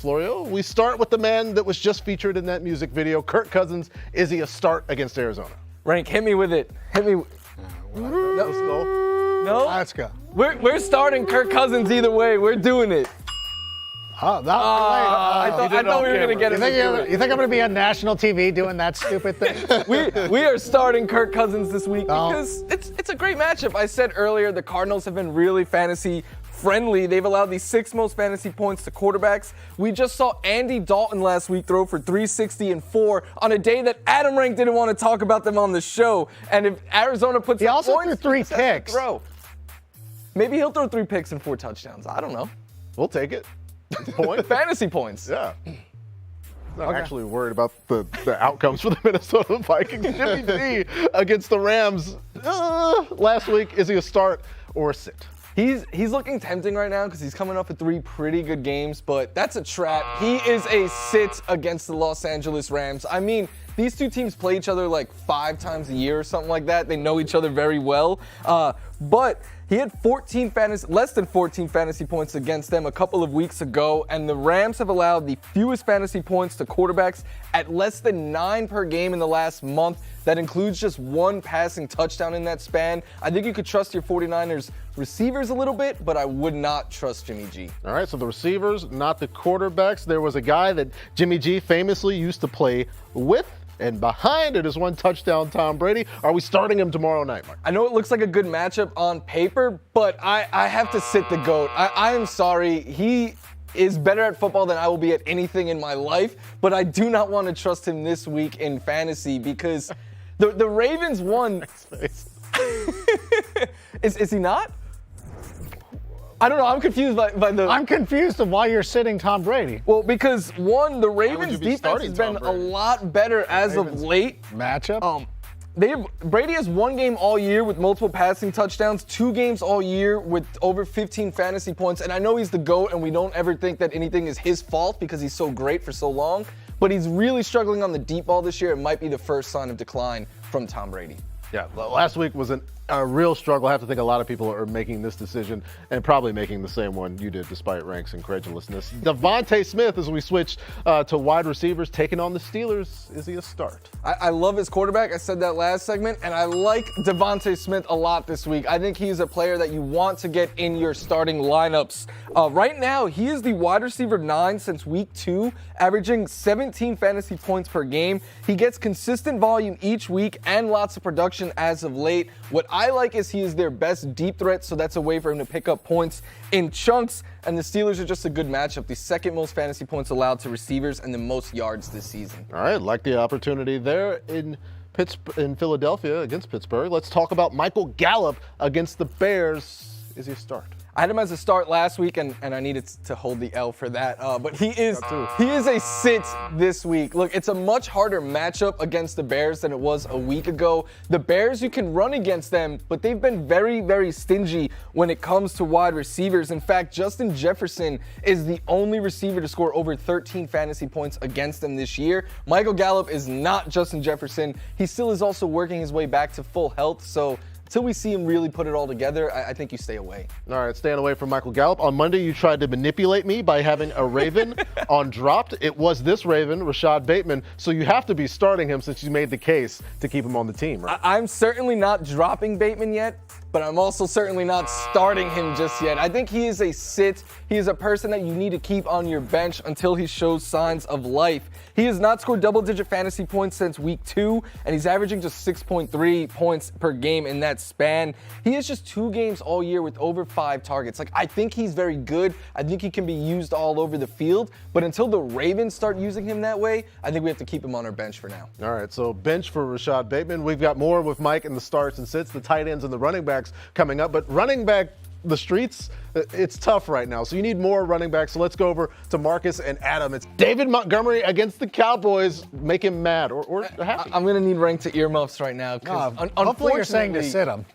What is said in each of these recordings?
Florio. We start with the man that was just featured in that music video, Kirk Cousins. Is he a start against Arizona? Rank, hit me with it. Hit me. Let's go. No? Let's go. We're starting Kirk Cousins either way. We're doing it. Oh, that I thought we were going to get you it. think I'm going to be on national TV doing that stupid thing? We are starting Kirk Cousins this week because it's a great matchup. I said earlier the Cardinals have been really fantasy friendly. They've allowed the 6th most fantasy points to quarterbacks. We just saw Andy Dalton last week throw for 360 and 4 on a day that Adam Rank didn't want to talk about them on the show. And if Arizona puts He also points, threw 3 picks. Throw. Maybe he'll throw 3 picks and 4 touchdowns. I don't know. We'll take it. Fantasy points. Yeah. Not actually worried about the outcomes for the Minnesota Vikings. Jimmy G against the Rams last week. Is he a start or a sit? He's looking tempting right now because he's coming off of 3 pretty good games, but that's a trap. He is a sit against the Los Angeles Rams. I mean, these two teams play each other like 5 times a year or something like that. They know each other very well. But he had less than 14 fantasy points against them a couple of weeks ago, and the Rams have allowed the fewest fantasy points to quarterbacks at less than 9 per game in the last month. That includes just 1 passing touchdown in that span. I think you could trust your 49ers receivers a little bit, but I would not trust Jimmy G. All right, so the receivers, not the quarterbacks. There was a guy that Jimmy G famously used to play with, and behind it is 1 touchdown, Tom Brady. Are we starting him tomorrow night, Mark? I know it looks like a good matchup on paper, but I have to sit the GOAT. I am sorry. He is better at football than I will be at anything in my life, but I do not want to trust him this week in fantasy because the Ravens won. Is he not? I don't know. I'm confused by the. I'm confused of why you're sitting Tom Brady. Well, because one, the Ravens defense has been a lot better as of late. Matchup? Brady has 1 game all year with multiple passing touchdowns, 2 games all year with over 15 fantasy points. And I know he's the GOAT, and we don't ever think that anything is his fault because he's so great for so long. But he's really struggling on the deep ball this year. It might be the first sign of decline from Tom Brady. Yeah, last week was a real struggle. I have to think a lot of people are making this decision and probably making the same one you did despite Rank's incredulousness. Devontae Smith, as we switch to wide receivers, taking on the Steelers. Is he a start? I love his quarterback. I said that last segment, and I like Devontae Smith a lot this week. I think he's a player that you want to get in your starting lineups. Right now, he is the wide receiver 9 since week 2, averaging 17 fantasy points per game. He gets consistent volume each week and lots of production as of late. What I like is he is their best deep threat, so that's a way for him to pick up points in chunks, and the Steelers are just a good matchup. The 2nd most fantasy points allowed to receivers and the most yards this season. All right, like the opportunity there in Philadelphia against Pittsburgh. Let's talk about Michael Gallup against the Bears. Is he a start? I had him as a start last week, and I needed to hold the L for that. But he is a sit this week. Look, it's a much harder matchup against the Bears than it was a week ago. The Bears, you can run against them, but they've been very, very stingy when it comes to wide receivers. In fact, Justin Jefferson is the only receiver to score over 13 fantasy points against them this year. Michael Gallup is not Justin Jefferson. He still is also working his way back to full health, so until we see him really put it all together, I think you stay away. All right, staying away from Michael Gallup. On Monday, you tried to manipulate me by having a Raven on dropped. It was this Raven, Rashad Bateman, so you have to be starting him since you made the case to keep him on the team, right? I'm certainly not dropping Bateman yet, but I'm also certainly not starting him just yet. I think he is a sit. He is a person that you need to keep on your bench until he shows signs of life. He has not scored double-digit fantasy points since week 2, and he's averaging just 6.3 points per game in that span. He has just 2 games all year with over 5 targets. Like, I think he's very good. I think he can be used all over the field, but until the Ravens start using him that way, I think we have to keep him on our bench for now. All right, so bench for Rashad Bateman. We've got more with Mike and the starts and sits, the tight ends and the running backs coming up, but running back the streets, it's tough right now. So you need more running backs. So let's go over to Marcus and Adam. It's David Montgomery against the Cowboys. Make him mad or happy. I'm going to need Rank to earmuffs right now. Hopefully you're saying to sit him.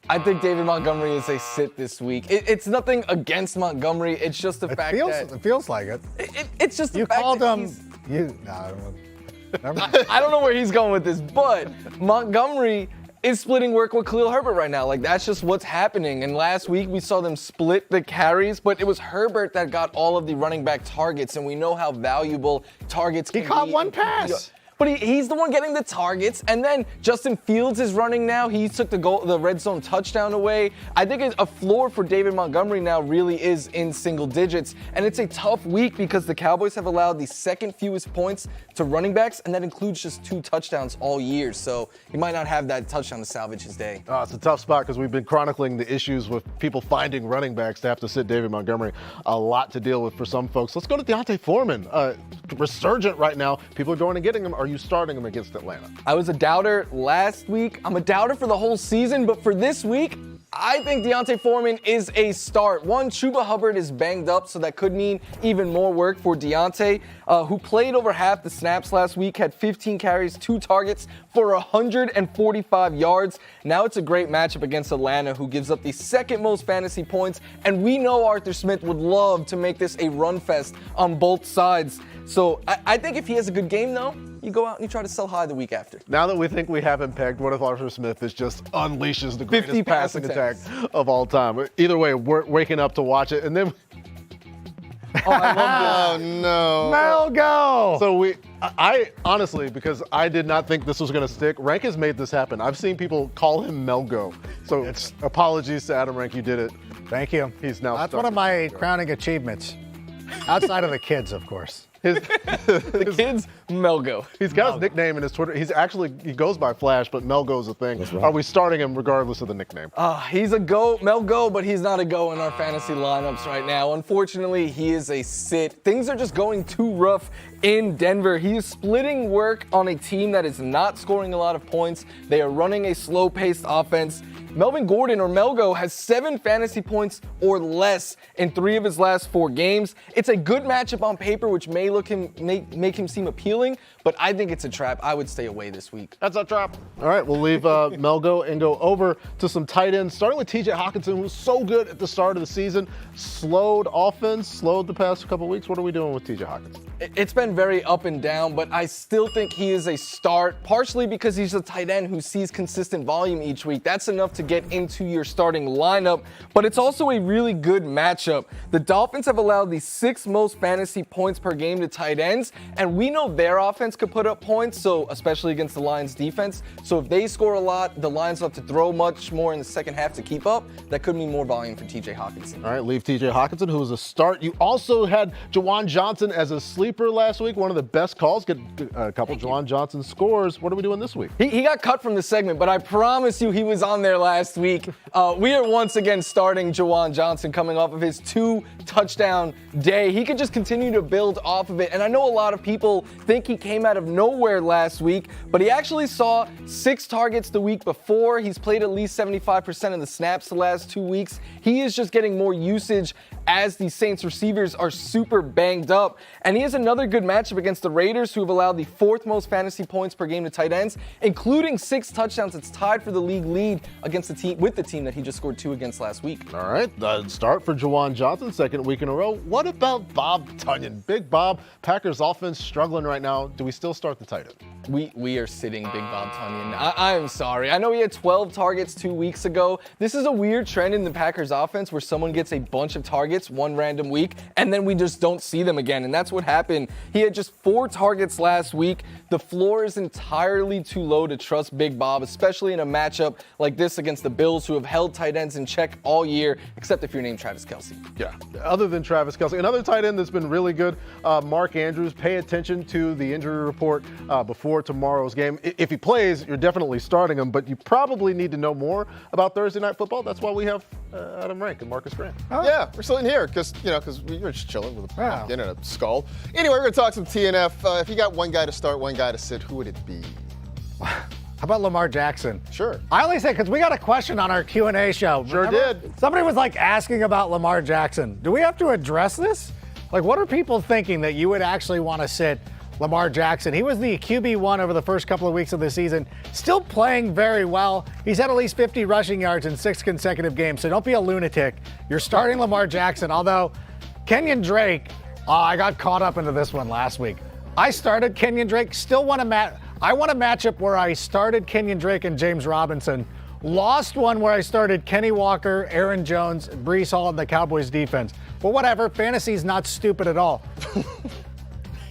I think David Montgomery is a sit this week. It's nothing against Montgomery. It's just the fact that it feels like it. It's just the You fact called that him. I don't know where he's going with this, but Montgomery is splitting work with Khalil Herbert right now. Like, that's just what's happening. And last week, we saw them split the carries, but it was Herbert that got all of the running back targets, and we know how valuable targets can be. He caught one pass. But he's the one getting the targets, and then Justin Fields is running now. He took the red zone touchdown away. I think a floor for David Montgomery now really is in single digits, and it's a tough week because the Cowboys have allowed the second fewest points to running backs, and that includes just 2 touchdowns all year. So he might not have that touchdown to salvage his day. It's a tough spot because we've been chronicling the issues with people finding running backs to have to sit David Montgomery. A lot to deal with for some folks. Let's go to Deontay Foreman. Resurgent right now. People are going and getting him. Are you starting him against Atlanta? I was a doubter last week. I'm a doubter for the whole season, but for this week, I think Deontay Foreman is a start. One, Chuba Hubbard is banged up, so that could mean even more work for Deontay, who played over half the snaps last week, had 15 carries, 2 targets for 145 yards. Now it's a great matchup against Atlanta, who gives up the second most fantasy points, and we know Arthur Smith would love to make this a run fest on both sides. So I think if he has a good game, though, you go out and you try to sell high the week after. Now that we think we have him pegged, what if Arthur Smith just unleashes the greatest 50 passing attack of all time? Either way, we're waking up to watch it, and then. Oh, I love this. Oh no. Melgo! So I honestly, because I did not think this was going to stick, Rank has made this happen. I've seen people call him Melgo. So apologies to Adam Rank, you did it. Thank you. He's now. That's one of my crowning achievements. Outside of the kids, of course. The kid's Melgo. He's got his nickname in his Twitter. He goes by Flash, but Melgo's a thing. Right. Are we starting him regardless of the nickname? He's a go, Melgo, but he's not a go in our fantasy lineups right now. Unfortunately, he is a sit. Things are just going too rough in Denver. He is splitting work on a team that is not scoring a lot of points. They are running a slow-paced offense. Melvin Gordon, or Melgo, has 7 fantasy points or less in 3 of his last 4 games. It's a good matchup on paper, which may make him seem appealing, but I think it's a trap. I would stay away this week. That's a trap. All right, we'll leave Melgo and go over to some tight ends, starting with TJ Hockenson, who was so good at the start of the season. Slowed the past couple weeks. What are we doing with TJ Hockenson? It's been very up and down, but I still think he is a start, partially because he's a tight end who sees consistent volume each week. That's enough to get into your starting lineup, but it's also a really good matchup. The Dolphins have allowed the 6th most fantasy points per game to tight ends, and we know their offense could put up points, so especially against the Lions defense. So if they score a lot, the Lions will have to throw much more in the second half to keep up. That could mean more volume for TJ Hockenson. All right, leave TJ Hockenson, who was a start. You also had Juwan Johnson as a sleeper last week, one of the best calls. Get a couple Juwan Johnson scores. What are we doing this week? He got cut from the segment, but I promise you he was on there last week. We are once again starting Juwan Johnson coming off of his 2-touchdown day. He could just continue to build off of it. And I know a lot of people think he came out of nowhere last week, but he actually saw 6 targets the week before. He's played at least 75% of the snaps the last 2 weeks. He is just getting more usage as the Saints receivers are super banged up. And he has another good matchup against the Raiders, who have allowed the 4th most fantasy points per game to tight ends, including 6 touchdowns. It's tied for the league lead against the team that he just scored 2 against last week. All right, start for Juwan Johnson, 2nd week in a row. What about Bob Tonyan? Big Bob, Packers offense struggling right now. Do we still start the tight end? We are sitting Big Bob Tonyan. I am sorry. I know he had 12 targets 2 weeks ago. This is a weird trend in the Packers offense where someone gets a bunch of targets one random week, and then we just don't see them again. And that's what happened. He had just 4 targets last week. The floor is entirely too low to trust Big Bob, especially in a matchup like this against the Bills, who have held tight ends in check all year, except if you're named Travis Kelce. Yeah, other than Travis Kelce. Another tight end that's been really good, Mark Andrews. Pay attention to the injury report before tomorrow's game. If he plays, you're definitely starting him, but you probably need to know more about Thursday Night Football. That's why we have Adam Rank and Marcus Grant. Yeah, we're sitting here because we were just chilling with a pumpkin and a skull. Anyway, we're going to talk some TNF. If you got one guy to start, one guy to sit, who would it be? How about Lamar Jackson? Sure. I only say because we got a question on our Q&A show. Sure did. Somebody was asking about Lamar Jackson. Do we have to address this? What are people thinking that you would actually want to sit Lamar Jackson? He was the QB1 over the first couple of weeks of the season, still playing very well. He's had at least 50 rushing yards in 6 consecutive games, so don't be a lunatic. You're starting Lamar Jackson, although Kenyon Drake, I got caught up into this one last week. I started Kenyon Drake, still want to I want a matchup where I started Kenyon Drake and James Robinson, lost one where I started Kenny Walker, Aaron Jones, Breece Hall, and the Cowboys defense. But whatever, fantasy's not stupid at all.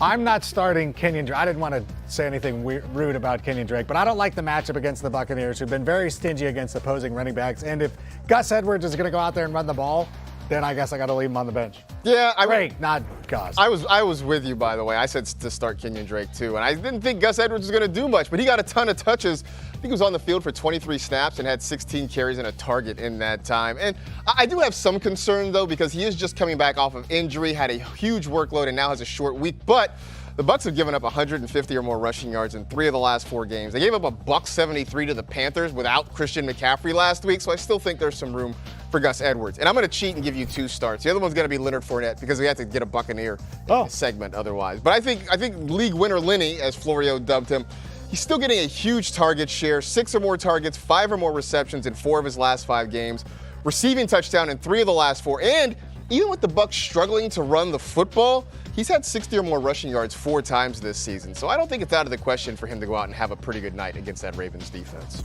I'm not starting Kenyon Drake. I didn't want to say anything rude about Kenyon Drake, but I don't like the matchup against the Buccaneers, who've been very stingy against opposing running backs. And if Gus Edwards is going to go out there and run the ball, then I guess I got to leave him on the bench. Yeah, Drake, not Gus. I was with you, by the way. I said to start Kenyon Drake too, and I didn't think Gus Edwards was going to do much, but he got a ton of touches. I think he was on the field for 23 snaps and had 16 carries and a target in that time. And I do have some concern though, because he is just coming back off of injury, had a huge workload, and now has a short week. But the Bucs have given up 150 or more rushing yards in 3 of the last 4 games. They gave up a $173 to the Panthers without Christian McCaffrey last week, so I still think there's some room for Gus Edwards. And I'm going to cheat and give you 2 starts. The other one's going to be Leonard Fournette because we have to get a Buccaneer in this segment otherwise. But I think league winner Lenny, as Florio dubbed him, he's still getting a huge target share, 6 or more targets, 5 or more receptions in 4 of his last 5 games, receiving touchdown in 3 of the last 4, and even with the Bucs struggling to run the football, he's had 60 or more rushing yards 4 times this season. So I don't think it's out of the question for him to go out and have a pretty good night against that Ravens defense.